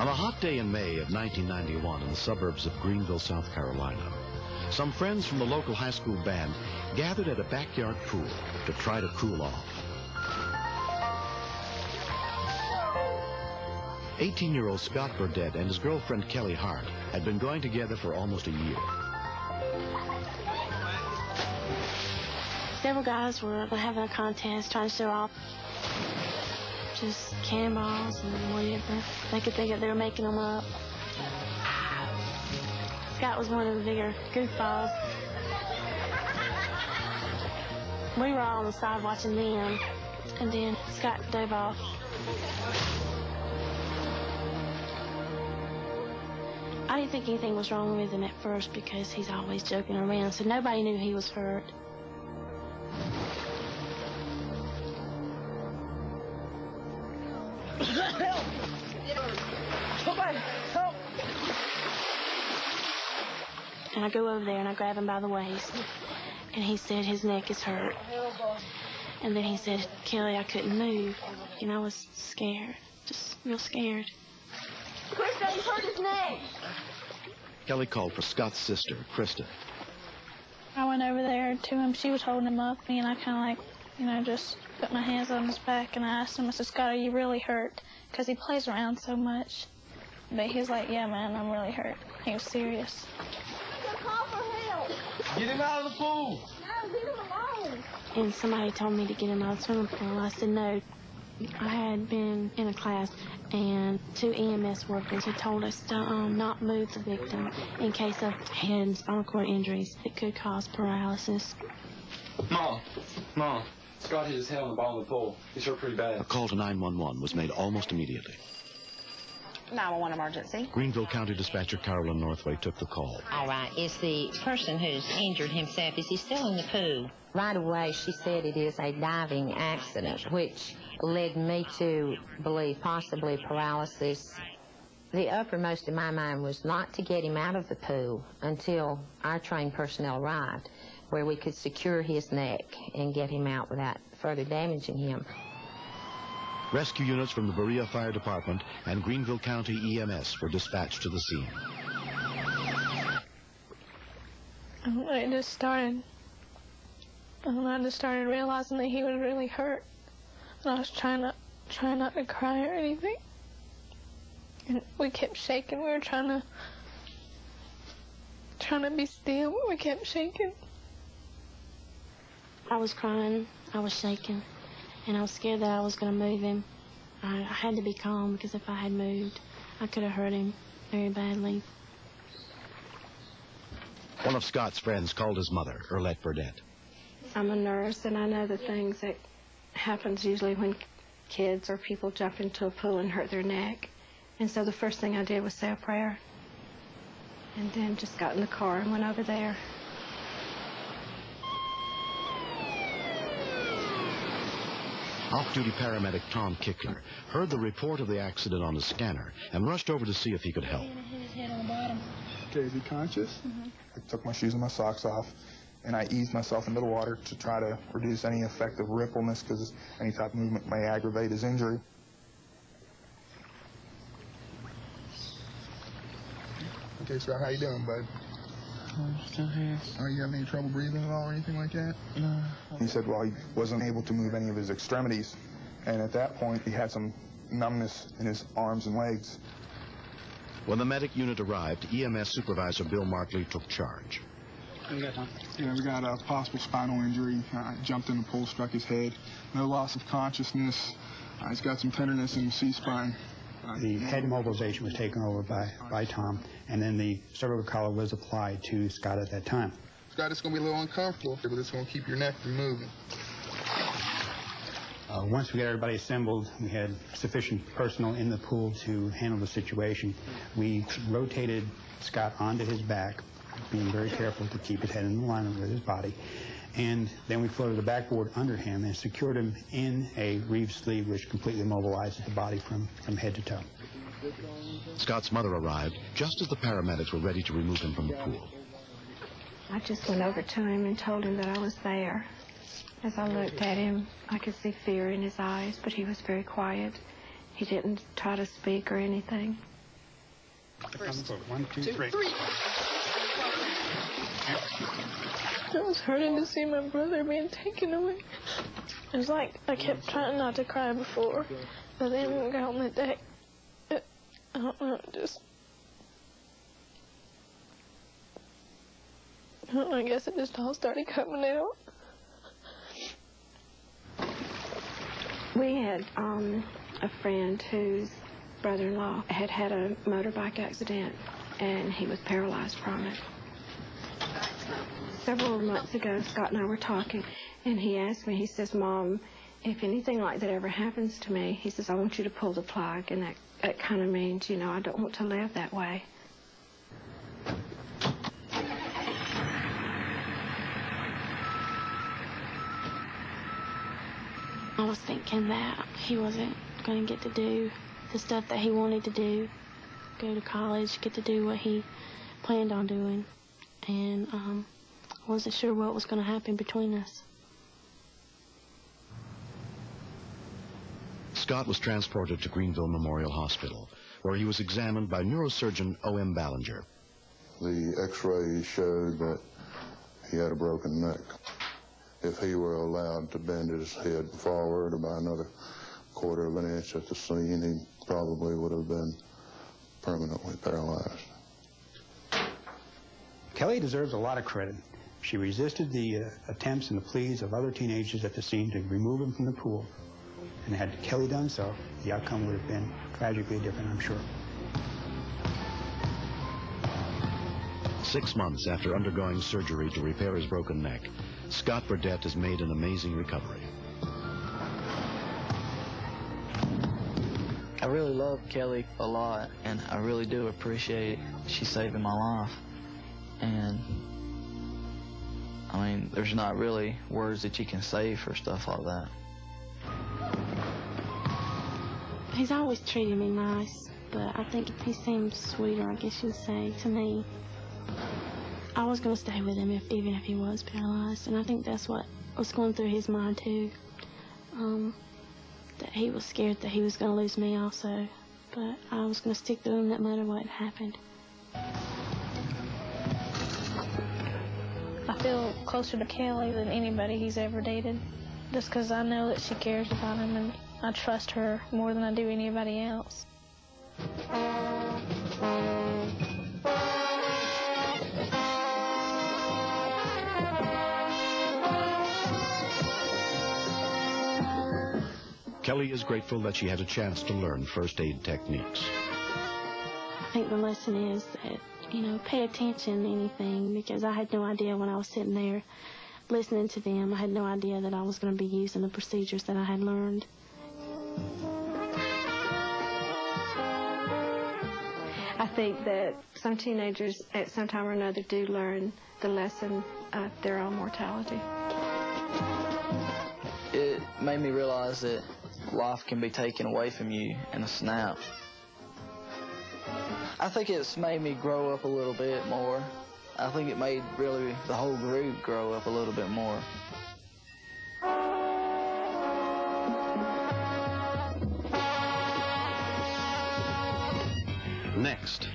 On a hot day in May of 1991 in the suburbs of Greenville, South Carolina, some friends from the local high school band gathered at a backyard pool to try to cool off. 18-year-old Scott Burdett and his girlfriend Kelly Hart had been going together for almost a year. Several guys were having a contest trying to show off just cannonballs and whatever. They could think that they were making them up. Scott was one of the bigger goofballs. We were all on the side watching them, and then Scott dove off. I didn't think anything was wrong with him at first because he's always joking around, so nobody knew he was hurt. Help! Somebody, help! And I go over there and I grab him by the waist, and he said his neck is hurt. And then he said, Kelly, I couldn't move. And I was scared, just real scared. Krista, he hurt his neck! Kelly called for Scott's sister, Krista. I went over there to him. She was holding him up, and I kind of just put my hands on his back, and I asked him, I said, Scott, are you really hurt? Because he plays around so much. But he was like, yeah, man, I'm really hurt. He was serious. Call for help! Get him out of the pool! No, leave him alone! And somebody told me to get him out of the swimming pool. I said no. I had been in a class, and 2 EMS workers had told us to not move the victim in case of head and spinal cord injuries that could cause paralysis. Mom, Scott hit his head on the bottom of the pool. He's hurt pretty bad. A call to 911 was made almost immediately. 911 emergency. Greenville County Dispatcher Carolyn Northway took the call. All right, is the person who's injured himself, is he still in the pool? Right away, she said it is a diving accident, which led me to believe possibly paralysis. The uppermost in my mind was not to get him out of the pool until our trained personnel arrived, where we could secure his neck and get him out without further damaging him. Rescue units from the Berea Fire Department and Greenville County EMS were dispatched to the scene. I just started realizing that he was really hurt. And I was trying not to cry or anything. And we kept shaking. We were trying to be still, but we kept shaking. I was crying, I was shaking, and I was scared that I was going to move him. I had to be calm because if I had moved, I could have hurt him very badly. One of Scott's friends called his mother, Erlette Burdett. I'm a nurse, and I know the things that happens usually when kids or people jump into a pool and hurt their neck. And so the first thing I did was say a prayer, and then just got in the car and went over there. Off-duty paramedic Tom Kickler heard the report of the accident on his scanner and rushed over to see if he could help. Okay, is he conscious? I took my shoes and my socks off, and I eased myself into the water to try to reduce any effect of rippleness, because any type of movement may aggravate his injury. Okay, so how you doing, bud? I'm still here. Are you having any trouble breathing at all or anything like that? No. He said, well, he wasn't able to move any of his extremities, and at that point, he had some numbness in his arms and legs. When the medic unit arrived, EMS supervisor Bill Markley took charge. We got a possible spinal injury. Jumped in the pool, struck his head. No loss of consciousness. He's got some tenderness in the C-spine. The head mobilization was taken over by Tom, and then the cervical collar was applied to Scott at that time. Scott, it's going to be a little uncomfortable, but it's going to keep your neck from moving. Once we got everybody assembled, we had sufficient personnel in the pool to handle the situation. We rotated Scott onto his back, being very careful to keep his head in alignment with his body. And then we floated the backboard under him and secured him in a reeve sleeve, which completely mobilizes the body from head to toe. Scott's mother arrived just as the paramedics were ready to remove him from the pool. I just went over to him and told him that I was there. As I looked at him, I could see fear in his eyes, but he was very quiet. He didn't try to speak or anything. First. 1, 2, 3. It was hurting to see my brother being taken away. It was like I kept trying not to cry before, but then when we got on the deck, I don't know, I guess it just all started coming out. We had a friend whose brother-in-law had had a motorbike accident, and he was paralyzed from it. Several months ago, Scott and I were talking, and he asked me, he says, Mom, if anything like that ever happens to me, he says, I want you to pull the plug, and that kind of means, you know, I don't want to live that way. I was thinking that he wasn't going to get to do the stuff that he wanted to do, go to college, get to do what he planned on doing, and I wasn't sure what was going to happen between us. Scott was transported to Greenville Memorial Hospital, where he was examined by neurosurgeon O.M. Ballinger. The x-rays showed that he had a broken neck. If he were allowed to bend his head forward about another quarter of an inch at the scene, he probably would have been permanently paralyzed. Kelly deserves a lot of credit. She resisted the attempts and the pleas of other teenagers at the scene to remove him from the pool. And had Kelly done so, the outcome would have been tragically different, I'm sure. 6 months after undergoing surgery to repair his broken neck, Scott Burdett has made an amazing recovery. I really love Kelly a lot, and I really do appreciate she saving my life. And, I mean, there's not really words that you can say for stuff like that. He's always treated me nice, but I think he seems sweeter, I guess you'd say, to me. I was going to stay with him even if he was paralyzed, and I think that's what was going through his mind, too. That he was scared that he was going to lose me also, but I was going to stick through him no matter what happened. I feel closer to Kelly than anybody he's ever dated, just because I know that she cares about him, and I trust her more than I do anybody else. Kelly is grateful that she had a chance to learn first aid techniques. I think the lesson is that, you know, pay attention to anything, because I had no idea when I was sitting there listening to them, I had no idea that I was going to be using the procedures that I had learned. I think that some teenagers at some time or another do learn the lesson of their own mortality. It made me realize that life can be taken away from you in a snap. I think it's made me grow up a little bit more. I think it made really the whole group grow up a little bit more. Next.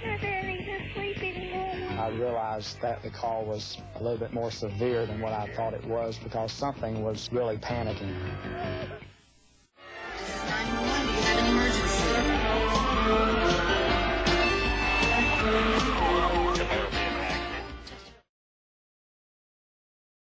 I realized that the call was a little bit more severe than what I thought it was, because something was really panicking.